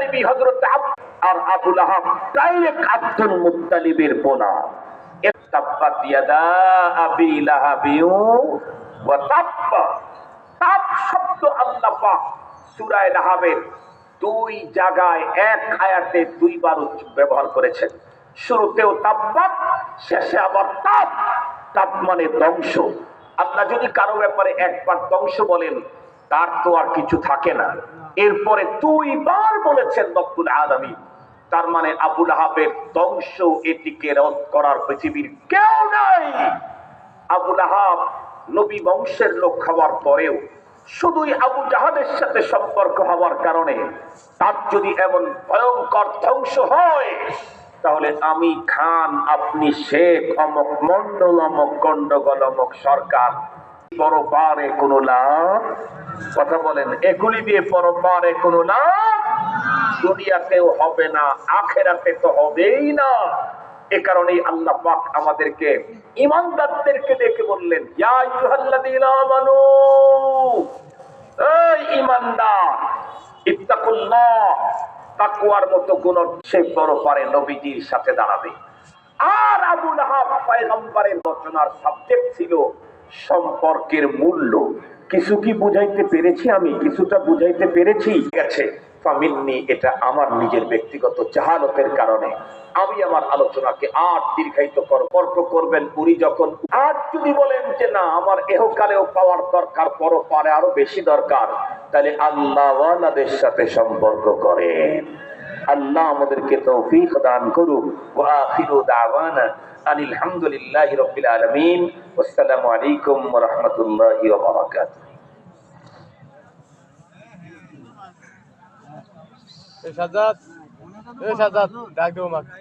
মুত্তালিবী হযরত আর Abu Lahab direct Abdul মুত্তালিবের বোনা। তাব্বাত ইয়াদা আবি লাহাবিউ ওয়া তাব্বা। তাব শব্দ আল্লাহ পাক সূরা লাহাবের দুই জায়গায় এক আয়াতে দুইবার ব্যবহার করেছেন। শুরুতেও তাব্বাত, শেষে আবার তাব। তাব মানে ধ্বংস। আল্লাহ যদি কারো ব্যাপারে একবার ধ্বংস বলেন তার তো আর কিছু থাকে না। এরপরে দুইবার বলেছেন রব্বুল আলামিন, তার মানে আবু লাহাবের ধ্বংস এটিকে রদ করার পৃথিবীর কেউ নাই। আবু লাহাব নবী বংশের লোক হওয়ার পরেও শুধুই আবু জাহালের সাথে সম্পর্ক হওয়ার কারণে তার যদি এমন ভয়ঙ্কর ধ্বংস হয়, তাহলে আমি খান, আপনি শেখ, অমক মন্ডল, অমক গন্ডগোল, অমক সরকার পরপারে কোনো লাভ, কথা বলেন, এগুলি দিয়ে পরপারে কোনো লাভ দুনিয়াতেও হবে না, আখেরাতে তো হবেই না। এ কারণেই আল্লাহ পাক আমাদেরকে ঈমানদারদেরকে দেখে বললেন, ইয়া আইয়ুহাল্লাযীনা আমানু, এই ঈমানদার, ইত্তাকুল্লাহ, তাকওয়ার মতো গুণ সে পরপারে নবীজির সাথে দাঁড়াবে। আর আবু লাহাব পয়গম্বরের রচনার সাবজেক্ট ছিল সম্পর্কের মূল্য। কিছু কি বুঝাইতে পেরেছি? আমি কিছুটা বুঝাইতে পেরেছি। গেছে ফামিন্নি, এটা আমার নিজের ব্যক্তিগত জাহালতের কারণে আমি আমার আলোচনাকে আর দীর্ঘায়িত তর্ক করবেন উনি যখন। আর যদি বলেন যে না, আমার এহকালেও পাওয়ার দরকার, পরপারে আরো বেশি দরকার, তাহলে আল্লাহওয়ালাদের সাথে সম্পর্ক করেন। আল্লাহ আমাদেরকে তৌফিক দান করুক। ওয়া আখিরু দাওয়ানা আনিল হামদুলিল্লাহি রাব্বিল আলামিন। আসসালামু আলাইকুম ওয়া রাহমাতুল্লাহি ওয়া বারাকাতুহু। সাজাদ ডাক দেবো মাকে।